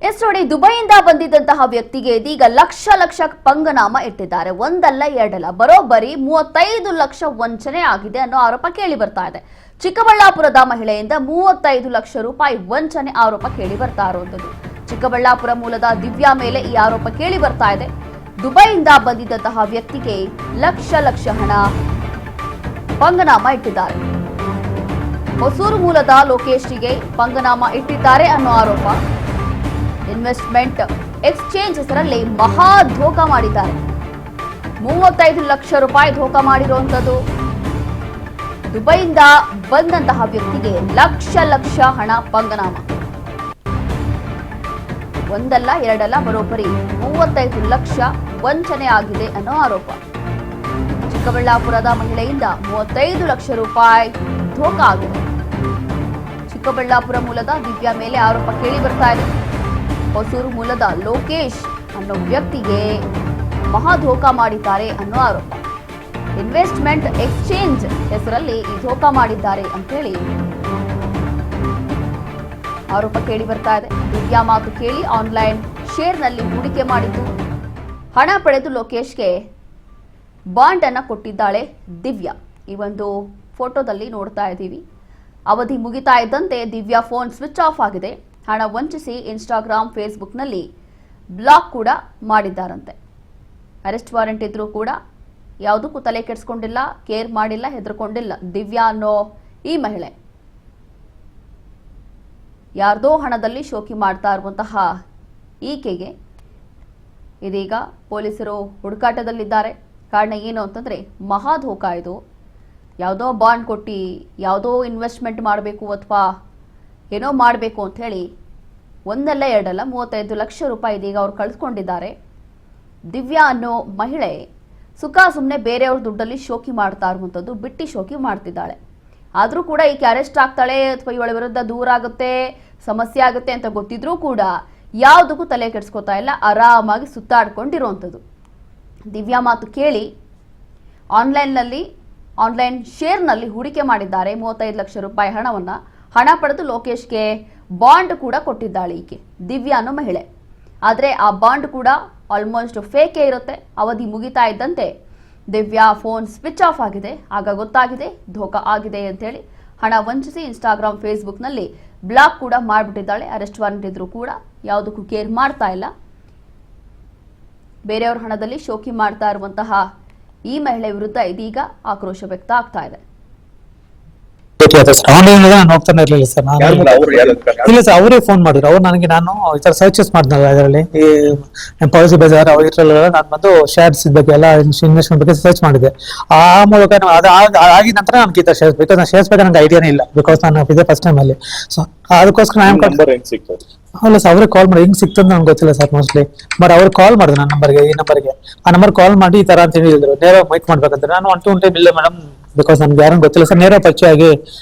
S ನೋಡಿ, ದುಬೈಯಿಂದ ಬಂದಿದ್ದಂತಹ ವ್ಯಕ್ತಿಗೆ ಇದೀಗ ಲಕ್ಷ ಪಂಗನಾಮ ಇಟ್ಟಿದ್ದಾರೆ. ಒಂದಲ್ಲ ಎರಡಲ್ಲ, ಬರೋಬ್ಬರಿ 35 ಲಕ್ಷ ವಂಚನೆ ಆಗಿದೆ ಅನ್ನೋ ಆರೋಪ ಕೇಳಿ ಬರ್ತಾ ಇದೆ. ಚಿಕ್ಕಬಳ್ಳಾಪುರದ ಮಹಿಳೆಯಿಂದ 35 ಲಕ್ಷ ರೂಪಾಯಿ ವಂಚನೆ ಆರೋಪ ಕೇಳಿ ಬರ್ತಾ ಇರುವಂತದ್ದು. ಚಿಕ್ಕಬಳ್ಳಾಪುರ ಮೂಲದ ದಿವ್ಯಾ ಮೇಲೆ ಈ ಆರೋಪ ಕೇಳಿ ಬರ್ತಾ ಇದೆ. ದುಬೈಯಿಂದ ಬಂದಿದ್ದಂತಹ ವ್ಯಕ್ತಿಗೆ ಲಕ್ಷ ಹಣ ಪಂಗನಾಮ ಇಟ್ಟಿದ್ದಾರೆ. ಹೊಸೂರು ಮೂಲದ ಲೋಕೇಶ್ಗೆ ಪಂಗನಾಮ ಇಟ್ಟಿದ್ದಾರೆ ಅನ್ನೋ ಆರೋಪ. ಇನ್ವೆಸ್ಟ್ಮೆಂಟ್ ಎಕ್ಸ್ಚೇಂಜ್ ಹೆಸರಲ್ಲಿ ಮಹಾ ಧೋಖಾ ಮಾಡಿದ್ದಾರೆ. 35 ಲಕ್ಷ ರೂಪಾಯಿ ಧೋಖಾ ಮಾಡಿರುವಂತದ್ದು. ದುಬೈಯಿಂದ ಬಂದಂತಹ ವ್ಯಕ್ತಿಗೆ ಲಕ್ಷ ಹಣ ಪಂಗನಾಮ. ಒಂದಲ್ಲ ಎರಡಲ್ಲ, ಬರೋಬ್ಬರಿ 35 ಲಕ್ಷ ವಂಚನೆ ಆಗಿದೆ ಅನ್ನೋ ಆರೋಪ. ಚಿಕ್ಕಬಳ್ಳಾಪುರದ ಮಹಿಳೆಯಿಂದ 35 ಲಕ್ಷ ರೂಪಾಯಿ ಧೋಖಾ ಆಗಿದೆ. ಚಿಕ್ಕಬಳ್ಳಾಪುರ ಮೂಲದ ದಿವ್ಯಾ ಮೇಲೆ ಆರೋಪ ಕೇಳಿ ಬರ್ತಾ ಇದೆ. ಹೊಸೂರು ಮೂಲದ ಲೋಕೇಶ್ ಅನ್ನೋ ವ್ಯಕ್ತಿಗೆ ಮಹಾ ಧೋಖಾ ಮಾಡಿದ್ದಾರೆ ಅನ್ನೋ ಆರೋಪ. ಇನ್ವೆಸ್ಟ್ಮೆಂಟ್ ಎಕ್ಸ್ಚೇಂಜ್ ಹೆಸರಲ್ಲಿ ಈ ಧೋಖಾ ಮಾಡಿದ್ದಾರೆ ಅಂತೇಳಿ ಆರೋಪ ಕೇಳಿ ಬರ್ತಾ ಇದೆ. ದಿವ್ಯಾ ಮಾತು ಕೇಳಿ ಆನ್ಲೈನ್ ಶೇರ್ನಲ್ಲಿ ಹೂಡಿಕೆ ಮಾಡಿದ್ದು, ಹಣ ಪಡೆದು ಲೋಕೇಶ್ಗೆ ಬಾಂಡ್ ಅನ್ನ ಕೊಟ್ಟಿದ್ದಾಳೆ ದಿವ್ಯಾ. ಈ ಒಂದು ಫೋಟೋದಲ್ಲಿ ನೋಡ್ತಾ ಇದ್ದೀವಿ. ಅವಧಿ ಮುಗಿತಾ ಇದ್ದಂತೆ ದಿವ್ಯಾ ಫೋನ್ ಸ್ವಿಚ್ ಆಫ್ ಆಗಿದೆ. ಹಣ ವಂಚಿಸಿ ಇನ್ಸ್ಟಾಗ್ರಾಮ್, ಫೇಸ್ಬುಕ್ನಲ್ಲಿ ಬ್ಲಾಕ್ ಕೂಡ ಮಾಡಿದ್ದಾರಂತೆ. ಅರೆಸ್ಟ್ ವಾರೆಂಟ್ ಇದ್ರೂ ಕೂಡ ಯಾವುದಕ್ಕೂ ತಲೆ ಕೆಡಿಸ್ಕೊಂಡಿಲ್ಲ, ಕೇರ್ ಮಾಡಿಲ್ಲ, ಹೆದರ್ಕೊಂಡಿಲ್ಲ. ದಿವ್ಯಾ ಅನ್ನೋ ಈ ಮಹಿಳೆ ಯಾರ್ದೋ ಹಣದಲ್ಲಿ ಶೋಕಿ ಮಾಡ್ತಾ ಇರುವಂತಹ ಈಕೆಗೆ ಇದೀಗ ಪೊಲೀಸರು ಹುಡುಕಾಟದಲ್ಲಿದ್ದಾರೆ. ಕಾರಣ ಏನು ಅಂತಂದ್ರೆ ಮಹಾ ಧೋಖಾ ಇದು. ಯಾವುದೋ ಬಾಂಡ್ ಕೊಟ್ಟು ಯಾವುದೋ ಇನ್ವೆಸ್ಟ್ಮೆಂಟ್ ಮಾಡಬೇಕು ಅಥವಾ ಏನೋ ಮಾಡಬೇಕು ಅಂತ ಹೇಳಿ ಒಂದಲ್ಲ ಎರಡಲ್ಲ 35 ಲಕ್ಷ ರೂಪಾಯಿ ಇದೀಗ ಅವ್ರು ಕಳೆದುಕೊಂಡಿದ್ದಾರೆ. ದಿವ್ಯಾ ಅನ್ನೋ ಮಹಿಳೆ ಸುಖ ಸುಮ್ಮನೆ ಬೇರೆಯವ್ರ ದುಡ್ಡಲ್ಲಿ ಶೋಕಿ ಮಾಡ್ತಾ ಇರುವಂಥದ್ದು, ಬಿಟ್ಟಿ ಶೋಕಿ ಮಾಡ್ತಿದ್ದಾಳೆ. ಆದರೂ ಕೂಡ ಈಕೆ ಅರೆಸ್ಟ್ ಆಗ್ತಾಳೆ ಅಥವಾ ಇವಳ ವಿರುದ್ಧ ದೂರ ಆಗುತ್ತೆ, ಸಮಸ್ಯೆ ಆಗುತ್ತೆ ಅಂತ ಗೊತ್ತಿದ್ರೂ ಕೂಡ ಯಾವುದಕ್ಕೂ ತಲೆ ಕೆಡಿಸ್ಕೋತಾ ಇಲ್ಲ, ಆರಾಮಾಗಿ ಸುತ್ತಾಡ್ಕೊಂಡಿರುವಂಥದ್ದು. ದಿವ್ಯಾ ಮಾತು ಕೇಳಿ ಆನ್ಲೈನ್ ಶೇರ್ನಲ್ಲಿ ಹೂಡಿಕೆ ಮಾಡಿದ್ದಾರೆ. 35 ಲಕ್ಷ ರೂಪಾಯಿ ಹಣ ಪಡೆದು ಲೋಕೇಶ್ಗೆ ಬಾಂಡ್ ಕೂಡ ಕೊಟ್ಟಿದ್ದಾಳೆ ಈಕೆ ದಿವ್ಯಾ ಅನ್ನೋ ಮಹಿಳೆ. ಆದರೆ ಆ ಬಾಂಡ್ ಕೂಡ ಆಲ್ಮೋಸ್ಟ್ ಫೇಕೇ ಇರುತ್ತೆ. ಅವಧಿ ಮುಗಿತಾ ಇದ್ದಂತೆ ದಿವ್ಯಾ ಫೋನ್ ಸ್ವಿಚ್ ಆಫ್ ಆಗಿದೆ. ಆಗ ಗೊತ್ತಾಗಿದೆ ಧೋಖಾ ಆಗಿದೆ ಅಂತೇಳಿ. ಹಣ ವಂಚಿಸಿ ಇನ್ಸ್ಟಾಗ್ರಾಮ್, ಫೇಸ್ಬುಕ್ನಲ್ಲಿ ಬ್ಲಾಕ್ ಕೂಡ ಮಾಡಿಬಿಟ್ಟಿದ್ದಾಳೆ. ಅರೆಸ್ಟ್ ವಾರೆಂಟ್ ಇದ್ರೂ ಕೂಡ ಯಾವುದಕ್ಕೂ ಕೇರ್ ಮಾಡ್ತಾ ಇಲ್ಲ. ಬೇರೆಯವ್ರ ಹಣದಲ್ಲಿ ಶೋಕಿ ಮಾಡ್ತಾ ಇರುವಂತಹ ಈ ಮಹಿಳೆ ವಿರುದ್ಧ ಇದೀಗ ಆಕ್ರೋಶ ವ್ಯಕ್ತ ಆಗ್ತಾ ಇದೆ. ಆನ್ಲೈನ್ ನಾನು ಹೋಗ್ತಾನೆ ಇರ್ಲಿಲ್ಲ ಸರ್. ಇಲ್ಲ ಸರ್, ಅವರೇ ಫೋನ್ ಮಾಡಿದ್ರು. ಅವ್ರು ನನಗೆ, ನಾನು ಈ ತರ ಸರ್ಚಸ್ ಮಾಡಿದ್ನಲ್ಲ ಅದರಲ್ಲಿ, ಈ ಪಾಲಿಸಿ ಬಜಾರ್ ಇದ್ರಲ್ಲೆಲ್ಲ ನಾನು ಬಂದು ಶೇರ್ಸ್ ಬಗ್ಗೆ ಎಲ್ಲ ಇನ್ವೆಸ್ಟ್ಮೆಂಟ್ ಬಗ್ಗೆ ಸರ್ಚ್ ಮಾಡಿದೆ. ಆ ಮೂಲಕ ಆಗಿದ ನಂತರ ನನಗೆ ಈ ತರ ಶೇರ್ಸ್, ಬಿಕಾಸ್ ನಾನು ಶೇರ್ಸ್ ಬಗ್ಗೆ ನನಗೆ ಐಡಿಯಾನೇ ಇಲ್ಲ, ಬಿಕಾಸ್ ನಾನು ಇದೇ ಫಸ್ಟ್ ಟೈಮ್ ಅಲ್ಲಿ. ಸೊ ಅದಕ್ಕೋಸ್ಕರ ಅಲ್ಲ ಸರ್, ಅವರೇ ಕಾಲ್ ಮಾಡಿ. ಹೆಂಗ್ ಸಿಕ್ತಂತ ನನ್ಗೆ ಗೊತ್ತಿಲ್ಲ ಸರ್ ಮೋಸ್ಟ್ಲಿ. ಬಟ್ ಅವ್ರು ಕಾಲ್ ಮಾಡಿದ್ರು ನನ್ನ ನಂಬರ್ಗೆ, ಈ ನಂಬರ್ಗೆ. ಆ ನಂಬರ್ ಕಾಲ್ ಮಾಡಿ ಈ ತರ ಅಂತ ಹೇಳಿದ್ರು, ನೇರ ಮೈಕ್ ಮಾಡ್ಬೇಕಂತ. ನಾನು ಒನ್ ಟೈಮ್ ಇಲ್ಲ ಮೇಡಮ್, ಬಿಕಾಸ್ ನಮ್ಗೆ ಯಾರು ಗೊತ್ತಿಲ್ಲ ಸರ್. ನೇರ ಪರಿಚಯ ಆಗಿ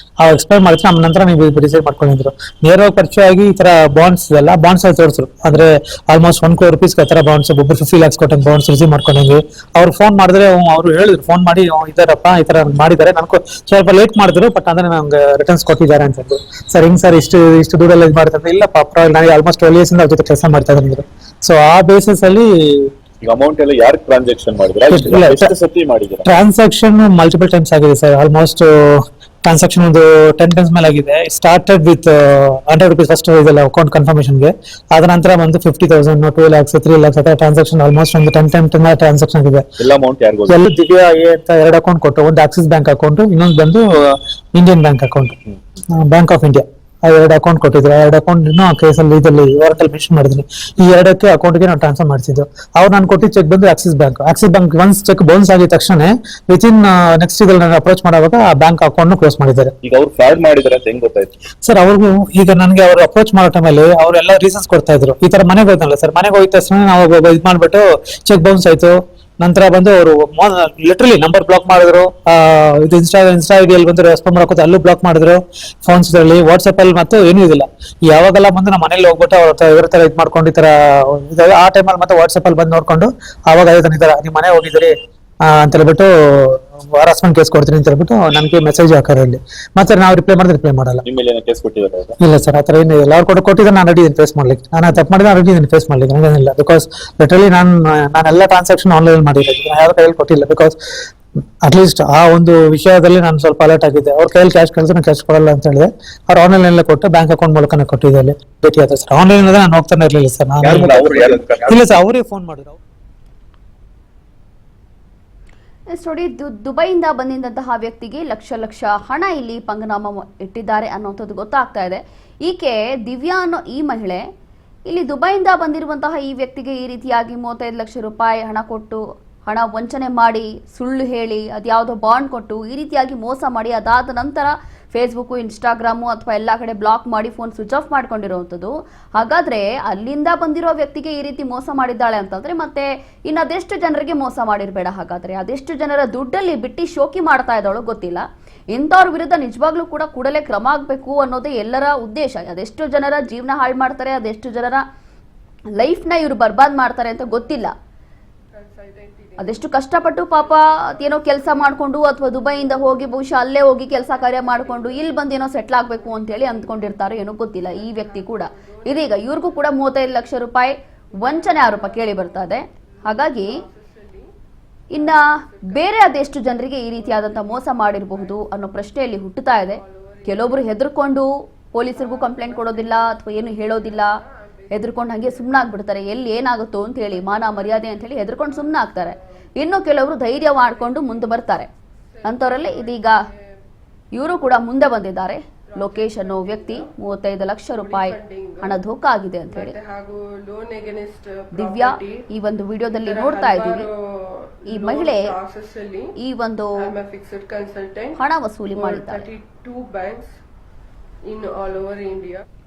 ಎಕ್ಸ್ಪ್ಲೈನ್ ಮಾಡಿದ್ರೆ ನಮ್ಮ ನಂತರ ನೀವು ಡಿಸೈಡ್ ಮಾಡ್ಕೊಂಡಿದ್ರು. ನೇರವಾಗಿ ಪರಿಚಯ ಆಗಿ ಈ ತರ ಬಾಂಡ್ಸ್ ಎಲ್ಲ ಬಾಂಡ್ಸ್ ಅಲ್ಲಿ ತೋರಿಸಿದ್ರು. ಅಂದ್ರೆ ಆಲ್ಮೋಸ್ಟ್ 1 crore rupees ತರ ಬಾಂಡ್ಸ್, ಒಬ್ಬರು 50 lakhs ಕೊಟ್ಟಂಗೆ ಬಾಂಡ್ಸ್ ರಿಸೀವ್ ಮಾಡ್ಕೊಂಡಂಗೆ. ಅವ್ರು ಫೋನ್ ಮಾಡಿದ್ರೆ ಅವ್ರು ಹೇಳಿದ್ರು, ಫೋನ್ ಮಾಡಿ ಇದಾರಪ್ಪ ಈ ತರ ಮಾಡಿದ್ದಾರೆ, ನನಗೂ ಸ್ವಲ್ಪ ಲೇಟ್ ಮಾಡಿದ್ರು, ಬಟ್ ಅಂದ್ರೆ ನಂಗೆ ರಿಟರ್ನ್ಸ್ ಕೊಟ್ಟಿದ್ದಾರೆ ಅಂತಂದ್ರು. ಸರ್ ಹಿಂಗ್ ಸರ್ ಇಷ್ಟು ದುಡ್ಡಲ್ಲಿ ಇದು ಮಾಡ್ತಾರೆ. ಇಲ್ಲ ಪರವಾಗಿಲ್ಲ, ನನಗೆ ಆಲ್ಮೋಸ್ಟ್ 12 years ಇಂದ ಅವ್ರ ಜೊತೆ ಕೆಲಸ ಮಾಡ್ತಾ ಇದ್ರು. ಸೊ ಆ ಬೇಸಿಸ್ ಅಲ್ಲಿ ಅಮೌಂಟ್ ಎಲ್ಲ ಯಾರು ಟ್ರಾನ್ಸಾಕ್ಷನ್ ಮಾಡಿದ್ರೆ ಟ್ರಾನ್ಸಾಕ್ಷನ್ ಮಲ್ಟಿಪಲ್ ಟೈಮ್ಸ್ ಆಗಿದೆ ಸರ್. ಆಲ್ಮೋಸ್ಟ್ ಟ್ರಾನ್ಸಾಕ್ಷನ್ ಒಂದು 10 times ಮೇಲೆ ಆಗಿದೆ. ಸ್ಟಾರ್ಟೆಡ್ ವಿತ್ 100 rupees ಫಸ್ಟ್ ಇದೆಲ್ಲ ಅಕೌಂಟ್ ಕನ್ಫರ್ಮೇಷನ್ಗೆ. ಅದ ನಂತರ ಬಂದು 50,000, 2 lakhs, 3 lakhs ಆ ಟ್ರಾನ್ಸಾಕ್ಷನ್ ಆಲ್ಮೋಸ್ಟ್ ಒಂದು 10 times ಟ್ರಾನ್ಸಾಕ್ಷನ್ ಆಗಿದೆ. ಎಲ್ಲ ದಿವ್ಯಾ ಅಂತ 2 ಅಕೌಂಟ್ ಕೊಟ್ಟು, ಒಂದು ಆಕ್ಸಿಸ್ ಬ್ಯಾಂಕ್ ಅಕೌಂಟ್, ಇನ್ನೊಂದು ಬಂದು Indian bank account, bank of India. 2 account ಕೊಟ್ಟಿದ್ರು. 2 ಅಕೌಂಟ್ ಆ ಕೇಸಲ್ಲಿ ಇದರಲ್ಲಿ ವಾರಂಟಲ್ಲಿ ಮೆನ್ಷನ್ ಮಾಡಿದ್ವಿ. ಈ 2ಕ್ಕೆ ಅಕೌಂಟ್ಗೆ ನಾವು ಟ್ರಾನ್ಸ್ಫರ್ ಮಾಡಿಸಿದ್ದು. ಅವ್ರು ನಾನು ಕೊಟ್ಟಿದ್ದ ಚೆಕ್ ಬಂದು Axis bank once check bounce ಆಗಿದ ತಕ್ಷಣ ವಿತಿನ್ ನೆಕ್ಸ್ಟ್ ಇದ್ರಲ್ಲಿ ನಾನು ಅಪ್ರೋಚ್ ಮಾಡುವಾಗ ಆ ಬ್ಯಾಂಕ್ ಅಕೌಂಟ್ ಕ್ಲೋಸ್ ಮಾಡಿದ್ದಾರೆ. ಈಗ ಅವ್ರು ಫ್ರಾಡ್ ಮಾಡಿದ್ದಾರೆ ಅಂತ ಹೆಂಗ್ ಗೊತ್ತಾಯ್ತು ಸರ್? ಅವ್ರಿಗೂ ಈಗ ನನಗೆ ಅವರು ಅಪ್ರೋಚ್ ಮಾಡೋ ಟೈಮಲ್ಲಿ ಅವರೆಲ್ಲ ರೀಸನ್ಸ್ ಕೊಡ್ತಾ ಇದ್ರು. ಈ ತರ ಮನೆಗೆ ಹೋಯ್ತಲ್ಲ ಸರ್, ಮನೆಗೆ ಹೋಯ್ತ ತಕ್ಷಣ ನಾವು ಇದು ಮಾಡ್ಬಿಟ್ಟು ಚೆಕ್ ಬೌನ್ಸ್ ಆಯ್ತು. ನಂತರ ಬಂದು ಅವರು ಲಿಟ್ರಲಿ ನಂಬರ್ ಬ್ಲಾಕ್ ಮಾಡಿದ್ರು. ಇದು ಇನ್ಸ್ಟಾ ಐಡಿಯಲ್ಲಿ ಬಂದು ರೆಸ್ಪಾಂಡ್ ಮಾಡೋಕೆ ಅಲ್ಲೂ ಬ್ಲಾಕ್ ಮಾಡಿದ್ರು. ಫೋನ್ಸ್ ಅಲ್ಲಿ, ವಾಟ್ಸ್ಆಪ್ ಅಲ್ಲಿ ಮತ್ತು ಏನೂ ಇದಿಲ್ಲ. ಯಾವಾಗೆಲ್ಲ ಬಂದು ನಮ್ಮ ಮನೇಲಿ ಹೋಗ್ಬಿಟ್ಟು ಇವ್ರ ತರ ಇದು ಮಾಡ್ಕೊಂಡು ಈ ತರ ಆ ಟೈಮಲ್ಲಿ ಮತ್ತೆ ವಾಟ್ಸ್ಆಪ್ ಅಲ್ಲಿ ಬಂದು ನೋಡ್ಕೊಂಡು, ಅವಾಗ ಈ ತರ ನಿಮ್ಮ ಮನೆ ಹೋಗಿದ್ದೀರಿ ಅಂತ ಹೇಳ್ಬಿಟ್ಟು ಹರಾಸ್ಮೆಂಟ್ ಕೇಸ್ ಕೊಡ್ತೀನಿ ಅಂತ ಹೇಳ್ಬಿಟ್ಟು ನನಗೆ ಮೆಸೇಜ್ ಹಾಕೋರು ಅಲ್ಲಿ. ಮತ್ತೆ ನಾವು ರಿಪ್ಲೈ ಮಾಡಿದ್ರೆ ರಿಪ್ಲೈ ಮಾಡಲ್ಲ. ನಿಮ್ಮ ಮೇಲೆ ಏನೋ ಕೇಸ್ ಕೊಟ್ಟಿದ್ದಾರೆ ಅವ್ರು? ಇಲ್ಲ ಸರ್, ಆ ಥರ ಏನು ಇಲ್ಲ. ಅವ್ರು ಕೊಟ್ಟಿದ್ರೆ ನಾನು ರೆಡಿ ಇದನ್ನು ಫೇಸ್ ಮಾಡ್ಲಿಕ್ಕೆ, ನಾನು ತಪ್ಪು ಮಾಡಿದ್ರೆ ರೆಡಿ ಇದನ್ನು ಫೇಸ್ ಮಾಡ್ಲಿಕ್ಕೆ ನನಗೇನಿಲ್ಲ. ಬಿಕಾಸ್ ಲಿಟರಲಿ ನಾನೆಲ್ಲ ಟ್ರಾನ್ಸಾಕ್ಷನ್ ಆನ್ಲೈನ್ ಮಾಡಿರೋದು, ನಾನು ಯಾರ ಕೈಯಲ್ಲಿ ಕೊಟ್ಟಿಲ್ಲ. ಬಿಕಾಸ್ ಅಟ್ಲೀಸ್ಟ್ ಆ ಒಂದು ವಿಷಯದಲ್ಲಿ ನಾನು ಸ್ವಲ್ಪ ಅಲರ್ಟ್ ಆಗಿದ್ದೆ. ಅವ್ರ ಕೈಯಲ್ಲಿ ಕ್ಯಾಶ್ ಕಳಿದ್ರೆ ನಾನು ಕ್ಯಾಶ್ ಕೊಡಲ್ಲ ಅಂತ ಹೇಳಿದೆ. ಅವ್ರು ಆನ್ಲೈನ್ ಕೊಟ್ಟು ಬ್ಯಾಂಕ್ ಅಕೌಂಟ್ ಮೂಲಕನೇ ಕೊಟ್ಟಿದ್ದೆ ಅಲ್ಲಿ ಭೇಟಿ ಆದ್ರೆ ಸರ್. ಆನ್ಲೈನ್ ನಾನು ಹೋಗ್ತಾನೆ ಇರಲಿಲ್ಲ ಸರ್. ನಾನು ಇಲ್ಲ ಸರ್, ಅವರೇ ಫೋನ್ ಮಾಡಿದ್ರು. ನೋಡಿ, ದುಬೈಯಿಂದ ಬಂದಿದ್ದಂತಹ ವ್ಯಕ್ತಿಗೆ ಲಕ್ಷ ಲಕ್ಷ ಹಣ ಇಲ್ಲಿ ಪಂಗನಾಮ ಇಟ್ಟಿದ್ದಾರೆ ಅನ್ನೋಂಥದ್ದು ಗೊತ್ತಾಗ್ತಾ ಇದೆ. ಈಕೆ ದಿವ್ಯಾ ಅನ್ನೋ ಈ ಮಹಿಳೆ ಇಲ್ಲಿ ದುಬೈಯಿಂದ ಬಂದಿರುವಂತಹ ಈ ವ್ಯಕ್ತಿಗೆ ಈ ರೀತಿಯಾಗಿ 35 ಲಕ್ಷ ರೂಪಾಯಿ ಹಣ ಕೊಟ್ಟು, ಹಣ ವಂಚನೆ ಮಾಡಿ, ಸುಳ್ಳು ಹೇಳಿ, ಅದ್ಯಾವುದೋ ಬಾಂಡ್ ಕೊಟ್ಟು ಈ ರೀತಿಯಾಗಿ ಮೋಸ ಮಾಡಿ, ಅದಾದ ನಂತರ ಫೇಸ್ಬುಕ್ಕು, ಇನ್ಸ್ಟಾಗ್ರಾಮು ಅಥವಾ ಎಲ್ಲ ಕಡೆ ಬ್ಲಾಕ್ ಮಾಡಿ ಫೋನ್ ಸ್ವಿಚ್ ಆಫ್ ಮಾಡ್ಕೊಂಡಿರುವಂಥದ್ದು. ಹಾಗಾದ್ರೆ ಅಲ್ಲಿಂದ ಬಂದಿರೋ ವ್ಯಕ್ತಿಗೆ ಈ ರೀತಿ ಮೋಸ ಮಾಡಿದ್ದಾಳೆ ಅಂತಂದ್ರೆ ಮತ್ತೆ ಇನ್ನು ಅದೆಷ್ಟು ಜನರಿಗೆ ಮೋಸ ಮಾಡಿರಬೇಡ. ಹಾಗಾದ್ರೆ ಅದೆಷ್ಟು ಜನರ ದುಡ್ಡಲ್ಲಿ ಬಿಟ್ಟು ಶೋಕಿ ಮಾಡ್ತಾ ಇದ್ದಾಳೋ ಗೊತ್ತಿಲ್ಲ. ಇಂಥವ್ರ ವಿರುದ್ಧ ನಿಜವಾಗ್ಲೂ ಕೂಡ ಕೂಡಲೇ ಕ್ರಮ ಆಗಬೇಕು ಅನ್ನೋದೇ ಎಲ್ಲರ ಉದ್ದೇಶ. ಅದೆಷ್ಟು ಜನರ ಜೀವನ ಹಾಳು ಮಾಡ್ತಾರೆ, ಅದೆಷ್ಟು ಜನರ ಲೈಫ್ನ ಇವರು ಬರ್ಬಾದ್ ಮಾಡ್ತಾರೆ ಅಂತ ಗೊತ್ತಿಲ್ಲ. ಅದೆಷ್ಟು ಕಷ್ಟಪಟ್ಟು ಪಾಪ ಏನೋ ಕೆಲಸ ಮಾಡಿಕೊಂಡು ಅಥವಾ ದುಬೈಯಿಂದ ಹೋಗಿ ಬಹುಶಃ ಅಲ್ಲೇ ಹೋಗಿ ಕೆಲಸ ಕಾರ್ಯ ಮಾಡಿಕೊಂಡು ಇಲ್ಲಿ ಬಂದೇನೋ ಸೆಟ್ಲ್ ಆಗಬೇಕು ಅಂತೇಳಿ ಅಂದ್ಕೊಂಡಿರ್ತಾರೆ, ಏನೋ ಗೊತ್ತಿಲ್ಲ. ಈ ವ್ಯಕ್ತಿ ಕೂಡ ಇದೀಗ ಇವ್ರಿಗೂ ಕೂಡ 35 ಲಕ್ಷ ರೂಪಾಯಿ ವಂಚನೆ ಆರೋಪ ಕೇಳಿ ಬರ್ತಾ ಇದೆ. ಹಾಗಾಗಿ ಇನ್ನ ಬೇರೆ ಅದೆಷ್ಟು ಜನರಿಗೆ ಈ ರೀತಿಯಾದಂಥ ಮೋಸ ಮಾಡಿರಬಹುದು ಅನ್ನೋ ಪ್ರಶ್ನೆಯಲ್ಲಿ ಹುಟ್ಟುತ್ತಾ ಇದೆ. ಕೆಲವೊಬ್ರು ಹೆದರ್ಕೊಂಡು ಪೊಲೀಸರಿಗೂ ಕಂಪ್ಲೇಂಟ್ ಕೊಡೋದಿಲ್ಲ ಅಥವಾ ಏನು ಹೇಳೋದಿಲ್ಲ, ಹೆದರ್ಕೊಂಡು ಹಾಗೆ ಸುಮ್ಮನಾಗ್ಬಿಡ್ತಾರೆ. ಎಲ್ಲಿ ಏನಾಗುತ್ತೋ ಅಂತ ಹೇಳಿ, ಮಾನ ಮರ್ಯಾದೆ ಅಂತ ಹೇಳಿ ಹೆದರ್ಕೊಂಡು ಸುಮ್ಮನೆ ಆಗ್ತಾರೆ. ಇನ್ನು ಕೆಲವರು ಧೈರ್ಯ ಮಾಡಿಕೊಂಡು ಮುಂದೆ ಬರ್ತಾರೆ. ಅಂಥವರಲ್ಲಿ ಇದೀಗ ಇವರು ಕೂಡ ಮುಂದೆ ಬಂದಿದ್ದಾರೆ. ಲೋಕೇಶ್ ಅನ್ನೋ ವ್ಯಕ್ತಿ 35 ಲಕ್ಷ ರೂಪಾಯಿ ಹಣ ಧೋಖಾ ಆಗಿದೆ ಅಂತ ಹೇಳಿ ದಿವ್ಯಾ ಈ ಒಂದು ವಿಡಿಯೋದಲ್ಲಿ ನೋಡ್ತಾ ಇದ್ದೀವಿ. ಈ ಮಹಿಳೆ ಈ ಒಂದು ಹಣ ವಸೂಲಿ ಮಾಡಿದ್ದಾರೆ.